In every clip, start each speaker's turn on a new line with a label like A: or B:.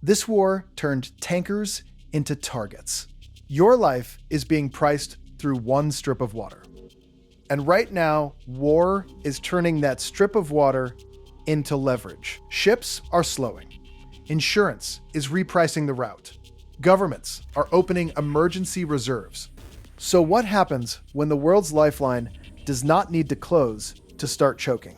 A: This war turned tankers into targets. Your life is being priced through one strip of water. And right now, war is turning that strip of water into leverage. Ships are slowing. Insurance is repricing the route. Governments are opening emergency reserves. So what happens when the world's lifeline does not need to close to start choking?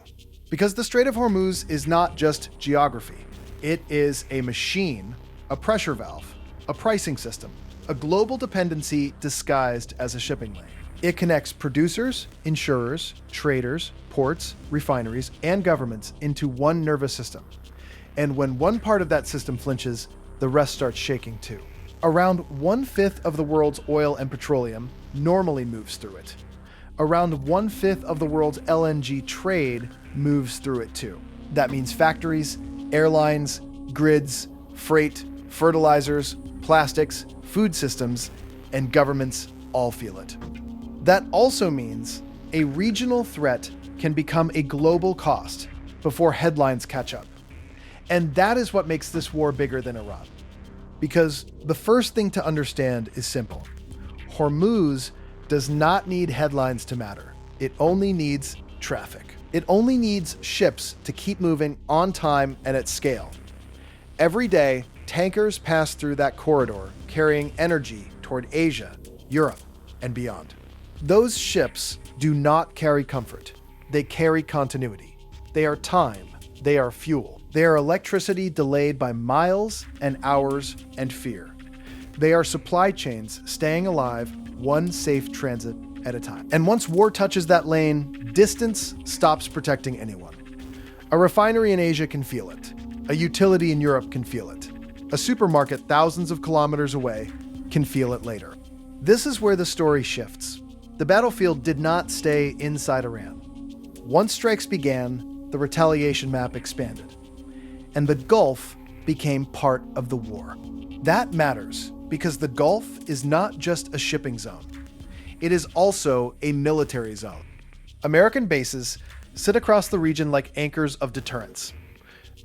A: Because the Strait of Hormuz is not just geography. It is a machine, a pressure valve, a pricing system, a global dependency disguised as a shipping lane. It connects producers, insurers, traders, ports, refineries, and governments into one nervous system. And when one part of that system flinches, the rest starts shaking too. Around 1/5 of the world's oil and petroleum normally moves through it. Around 1/5 of the world's LNG trade moves through it too. That means factories, airlines, grids, freight, fertilizers, plastics, food systems, and governments all feel it. That also means a regional threat can become a global cost before headlines catch up. And that is what makes this war bigger than Iran. Because the first thing to understand is simple. Hormuz does not need headlines to matter. It only needs traffic. It only needs ships to keep moving on time and at scale. Every day, tankers pass through that corridor carrying energy toward Asia, Europe, and beyond. Those ships do not carry comfort. They carry continuity. They are time. They are fuel. They are electricity delayed by miles and hours and fear. They are supply chains staying alive, one safe transit at a time. And once war touches that lane, distance stops protecting anyone. A refinery in Asia can feel it. A utility in Europe can feel it. A supermarket thousands of kilometers away can feel it later. This is where the story shifts. The battlefield did not stay inside Iran. Once strikes began, the retaliation map expanded, and the Gulf became part of the war. That matters because the Gulf is not just a shipping zone. It is also a military zone. American bases sit across the region like anchors of deterrence.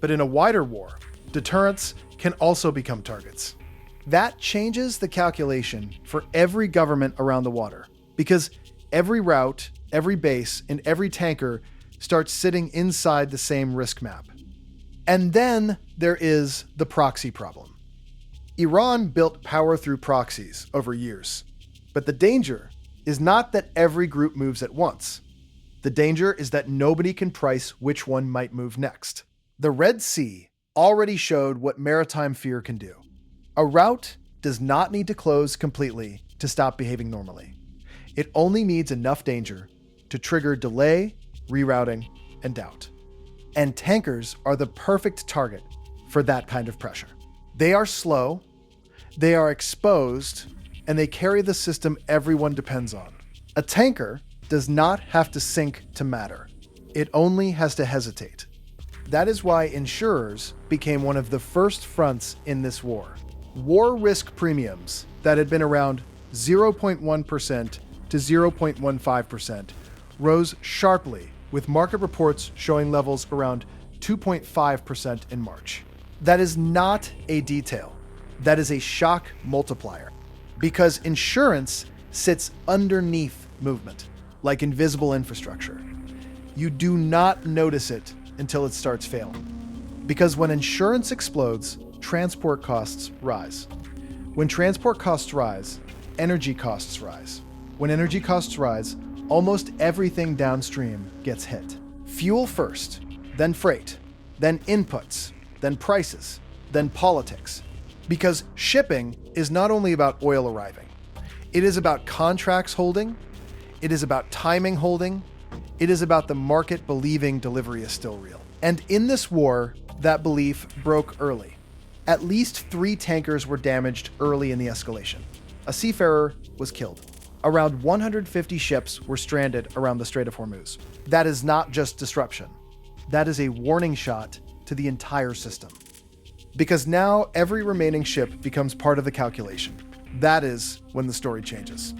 A: But in a wider war, deterrents can also become targets. That changes the calculation for every government around the water, because every route, every base, and every tanker starts sitting inside the same risk map. And then there is the proxy problem. Iran built power through proxies over years. But the danger is not that every group moves at once. The danger is that nobody can price which one might move next. The Red Sea already showed what maritime fear can do. A route does not need to close completely to stop behaving normally. It only needs enough danger to trigger delay, rerouting, and doubt. And tankers are the perfect target for that kind of pressure. They are slow, they are exposed, and they carry the system everyone depends on. A tanker does not have to sink to matter. It only has to hesitate. That is why insurers became one of the first fronts in this war. War risk premiums that had been around 0.1% to 0.15% rose sharply, with market reports showing levels around 2.5% in March. That is not a detail. That is a shock multiplier. Because insurance sits underneath movement, like invisible infrastructure. You do not notice it until it starts failing. Because when insurance explodes, transport costs rise. When transport costs rise, energy costs rise. When energy costs rise, almost everything downstream gets hit. Fuel first, then freight, then inputs, then prices, then politics. Because shipping is not only about oil arriving. It is about contracts holding. It is about timing holding. It is about the market believing delivery is still real. And in this war, that belief broke early. At least 3 tankers were damaged early in the escalation. A seafarer was killed. Around 150 ships were stranded around the Strait of Hormuz. That is not just disruption. That is a warning shot to the entire system. Because now every remaining ship becomes part of the calculation. That is when the story changes.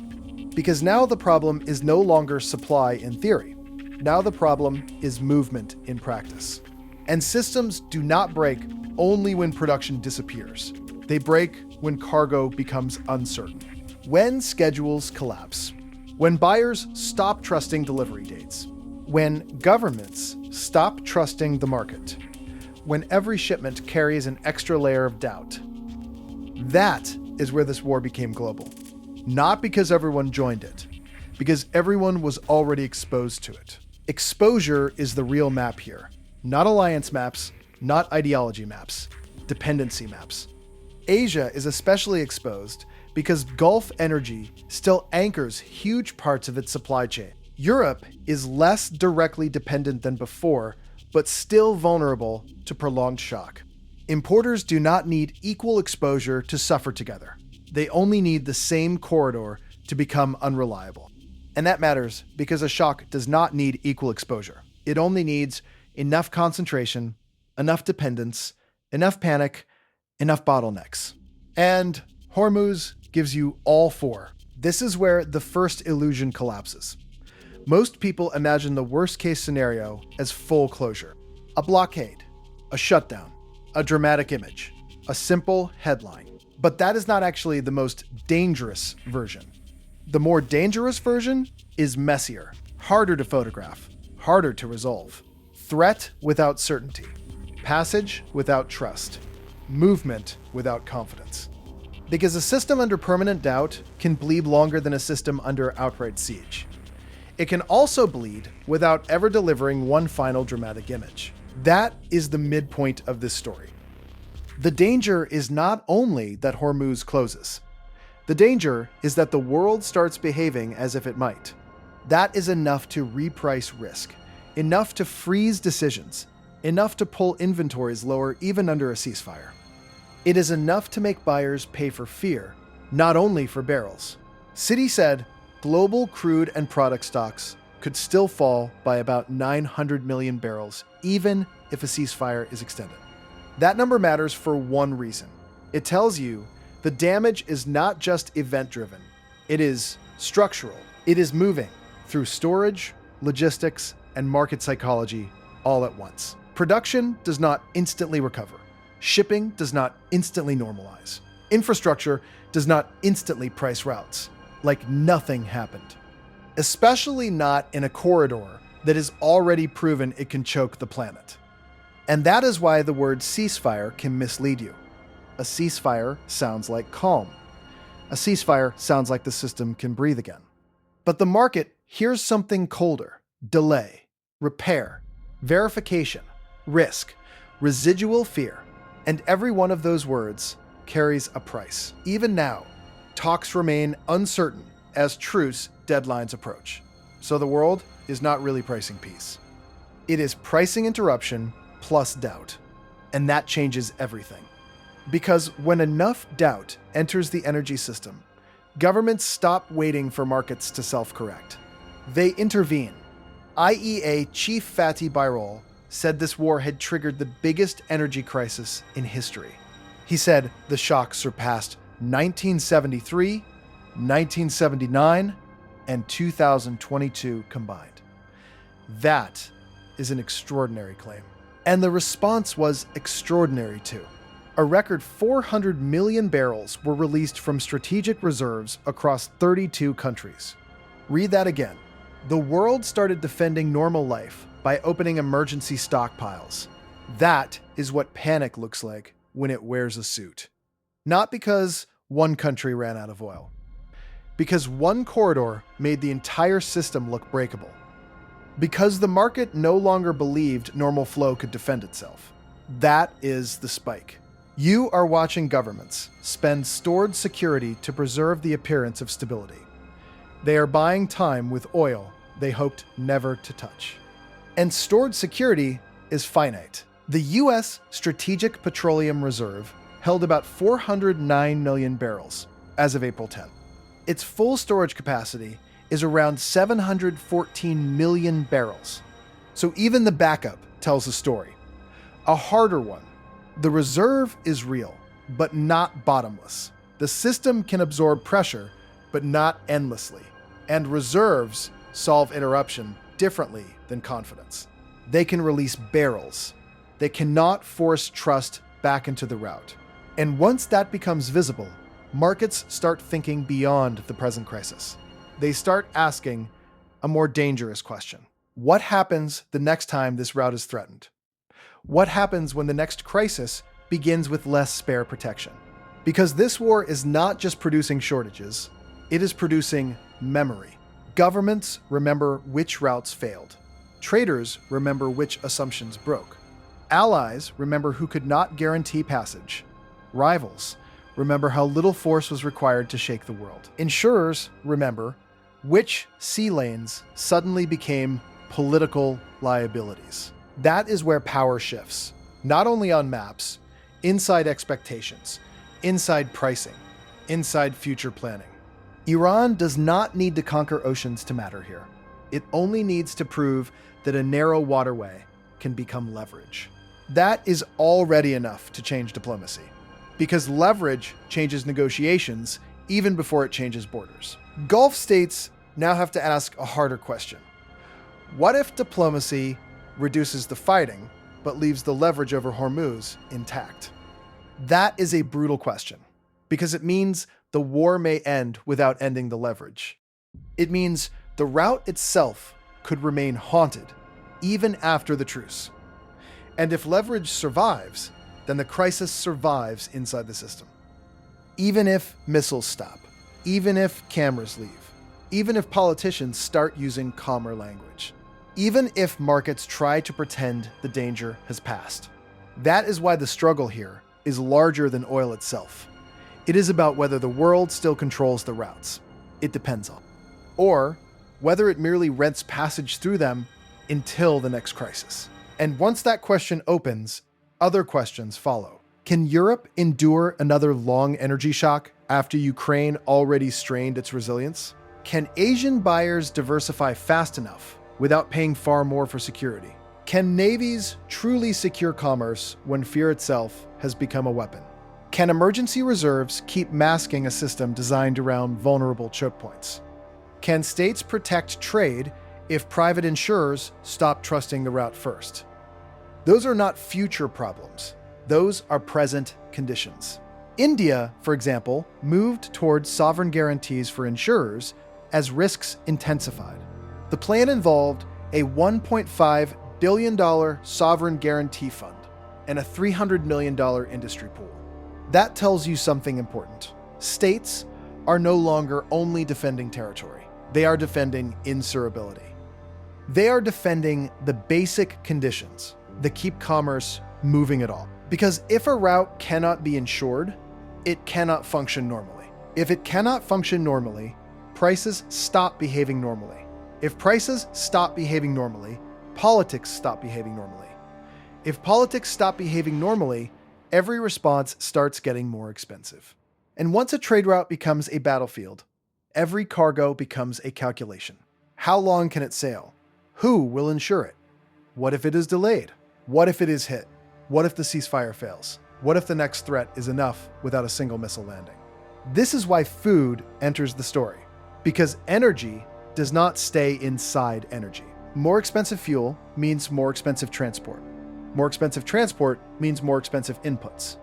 A: Because now the problem is no longer supply in theory. Now the problem is movement in practice. And systems do not break only when production disappears. They break when cargo becomes uncertain. When schedules collapse. When buyers stop trusting delivery dates. When governments stop trusting the market. When every shipment carries an extra layer of doubt. That is where this war became global. Not because everyone joined it, because everyone was already exposed to it. Exposure is the real map here. Not alliance maps, not ideology maps, dependency maps. Asia is especially exposed because Gulf energy still anchors huge parts of its supply chain. Europe is less directly dependent than before, but still vulnerable to prolonged shock. Importers do not need equal exposure to suffer together. They only need the same corridor to become unreliable. And that matters because a shock does not need equal exposure. It only needs enough concentration, enough dependence, enough panic, enough bottlenecks. And Hormuz gives you all four. This is where the first illusion collapses. Most people imagine the worst-case scenario as full closure. A blockade, a shutdown, a dramatic image, a simple headline. But that is not actually the most dangerous version. The more dangerous version is messier, harder to photograph, harder to resolve. Threat without certainty, passage without trust, movement without confidence. Because a system under permanent doubt can bleed longer than a system under outright siege. It can also bleed without ever delivering one final dramatic image. That is the midpoint of this story. The danger is not only that Hormuz closes. The danger is that the world starts behaving as if it might. That is enough to reprice risk, enough to freeze decisions, enough to pull inventories lower even under a ceasefire. It is enough to make buyers pay for fear, not only for barrels. Citi said global crude and product stocks could still fall by about 900 million barrels, even if a ceasefire is extended. That number matters for one reason. It tells you the damage is not just event-driven. It is structural. It is moving through storage, logistics, and market psychology all at once. Production does not instantly recover. Shipping does not instantly normalize. Infrastructure does not instantly price routes, like nothing happened. Especially not in a corridor that has already proven it can choke the planet. And that is why the word ceasefire can mislead you. A ceasefire sounds like calm. A ceasefire sounds like the system can breathe again. But the market hears something colder: delay, repair, verification, risk, residual fear. And every one of those words carries a price. Even now, talks remain uncertain as truce deadlines approach. So the world is not really pricing peace. It is pricing interruption plus doubt. And that changes everything. Because when enough doubt enters the energy system, governments stop waiting for markets to self-correct. They intervene. IEA Chief Fatih Birol said this war had triggered the biggest energy crisis in history. He said the shock surpassed 1973, 1979, and 2022 combined. That is an extraordinary claim. And the response was extraordinary too. A record 400 million barrels were released from strategic reserves across 32 countries. Read that again. The world started defending normal life by opening emergency stockpiles. That is what panic looks like when it wears a suit. Not because one country ran out of oil. Because one corridor made the entire system look breakable. Because the market no longer believed normal flow could defend itself. That is the spike. You are watching governments spend stored security to preserve the appearance of stability. They are buying time with oil they hoped never to touch. And stored security is finite. The U.S. Strategic Petroleum Reserve held about 409 million barrels as of April 10. Its full storage capacity is around 714 million barrels. So even the backup tells a story. A harder one. The reserve is real, but not bottomless. The system can absorb pressure, but not endlessly. And reserves solve interruption differently than confidence. They can release barrels, They cannot force trust back into the route. And once that becomes visible, markets start thinking beyond the present crisis. They start asking a more dangerous question. What happens the next time this route is threatened? What happens when the next crisis begins with less spare protection? Because this war is not just producing shortages, it is producing memory. Governments remember which routes failed. Traders remember which assumptions broke. Allies remember who could not guarantee passage. Rivals remember how little force was required to shake the world. Insurers remember which sea lanes suddenly became political liabilities. That is where power shifts, not only on maps, inside expectations, inside pricing, inside future planning. Iran does not need to conquer oceans to matter here. It only needs to prove that a narrow waterway can become leverage. That is already enough to change diplomacy, because leverage changes negotiations even before it changes borders. Gulf states now have to ask a harder question. What if diplomacy reduces the fighting, but leaves the leverage over Hormuz intact? That is a brutal question, because it means the war may end without ending the leverage. It means the route itself could remain haunted, even after the truce. And if leverage survives, then the crisis survives inside the system. Even if missiles stop, even if cameras leave, even if politicians start using calmer language, even if markets try to pretend the danger has passed. That is why the struggle here is larger than oil itself. It is about whether the world still controls the routes. It depends on. Or whether it merely rents passage through them until the next crisis. And once that question opens, other questions follow. Can Europe endure another long energy shock after Ukraine already strained its resilience? Can Asian buyers diversify fast enough without paying far more for security? Can navies truly secure commerce when fear itself has become a weapon? Can emergency reserves keep masking a system designed around vulnerable choke points? Can states protect trade if private insurers stop trusting the route first? Those are not future problems. Those are present conditions. India, for example, moved towards sovereign guarantees for insurers as risks intensified. The plan involved a $1.5 billion sovereign guarantee fund and a $300 million industry pool. That tells you something important. States are no longer only defending territory. They are defending insurability. They are defending the basic conditions that keep commerce moving at all. Because if a route cannot be insured, it cannot function normally. If it cannot function normally, prices stop behaving normally. If prices stop behaving normally, politics stop behaving normally. If politics stop behaving normally, every response starts getting more expensive. And once a trade route becomes a battlefield, every cargo becomes a calculation. How long can it sail? Who will insure it? What if it is delayed? What if it is hit? What if the ceasefire fails? What if the next threat is enough without a single missile landing? This is why food enters the story, because energy does not stay inside energy. More expensive fuel means more expensive transport. More expensive transport means more expensive inputs.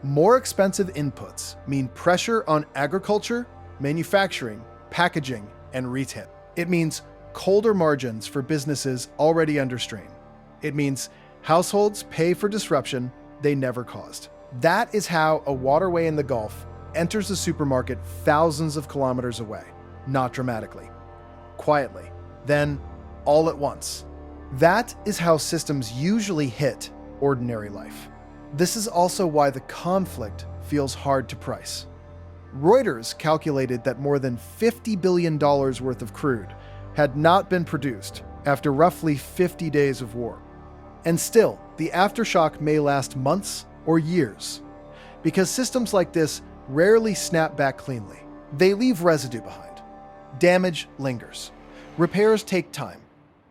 A: More expensive inputs mean pressure on agriculture, manufacturing, packaging, and retail. It means colder margins for businesses already under strain. It means households pay for disruption they never caused. That is how a waterway in the Gulf enters the supermarket thousands of kilometers away. Not dramatically, quietly, then all at once. That is how systems usually hit ordinary life. This is also why the conflict feels hard to price. Reuters calculated that more than $50 billion worth of crude had not been produced after roughly 50 days of war. And still, the aftershock may last months or years, because systems like this rarely snap back cleanly. They leave residue behind. Damage lingers. Repairs take time.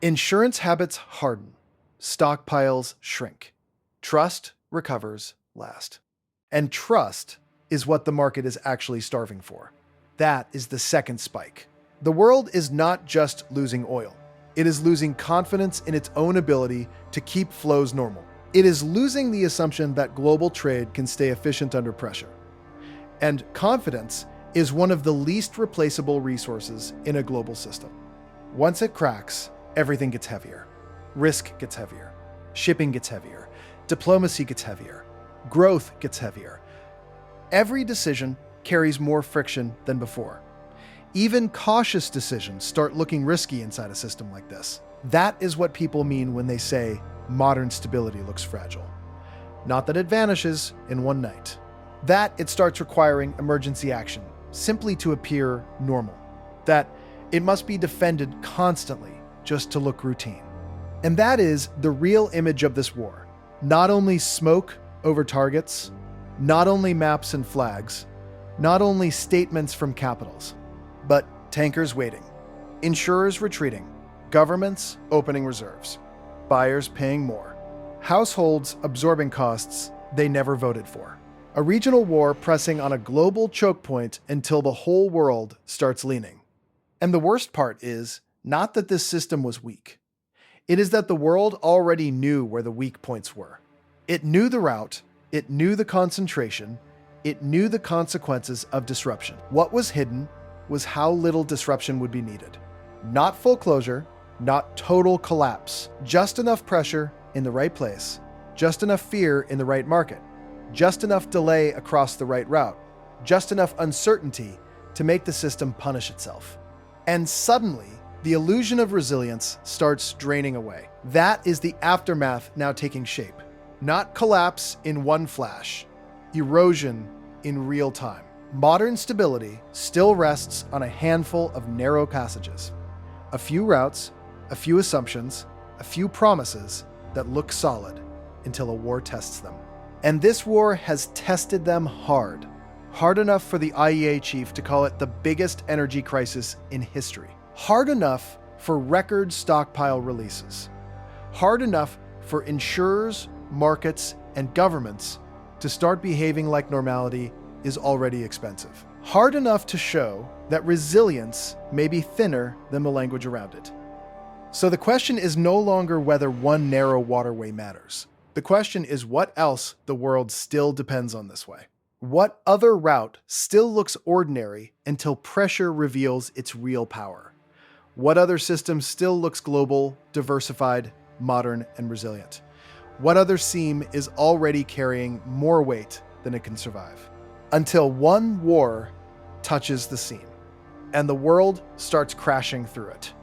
A: Insurance habits harden. Stockpiles shrink. Trust recovers last. And trust is what the market is actually starving for. That is the second spike. The world is not just losing oil. It is losing confidence in its own ability to keep flows normal. It is losing the assumption that global trade can stay efficient under pressure. And confidence is one of the least replaceable resources in a global system. Once it cracks, everything gets heavier. Risk gets heavier. Shipping gets heavier. Diplomacy gets heavier. Growth gets heavier. Every decision carries more friction than before. Even cautious decisions start looking risky inside a system like this. That is what people mean when they say modern stability looks fragile. Not that it vanishes in one night. That it starts requiring emergency action simply to appear normal. That it must be defended constantly just to look routine. And that is the real image of this war. Not only smoke over targets, not only maps and flags, not only statements from capitals, but tankers waiting, insurers retreating, governments opening reserves, buyers paying more, households absorbing costs they never voted for. A regional war pressing on a global choke point until the whole world starts leaning. And the worst part is not that this system was weak. It is that the world already knew where the weak points were. It knew the route, it knew the concentration, it knew the consequences of disruption. What was hidden was how little disruption would be needed. Not full closure, not total collapse, just enough pressure in the right place, just enough fear in the right market, just enough delay across the right route, just enough uncertainty to make the system punish itself. And suddenly, the illusion of resilience starts draining away. That is the aftermath now taking shape. Not collapse in one flash, erosion in real time. Modern stability still rests on a handful of narrow passages. A few routes, a few assumptions, a few promises that look solid until a war tests them. And this war has tested them hard. Hard enough for the IEA chief to call it the biggest energy crisis in history. Hard enough for record stockpile releases. Hard enough for insurers, markets, and governments to start behaving like normality is already expensive. Hard enough to show that resilience may be thinner than the language around it. So the question is no longer whether one narrow waterway matters. The question is what else the world still depends on this way. What other route still looks ordinary until pressure reveals its real power? What other system still looks global, diversified, modern, and resilient? What other seam is already carrying more weight than it can survive? Until one war touches the seam, and the world starts crashing through it.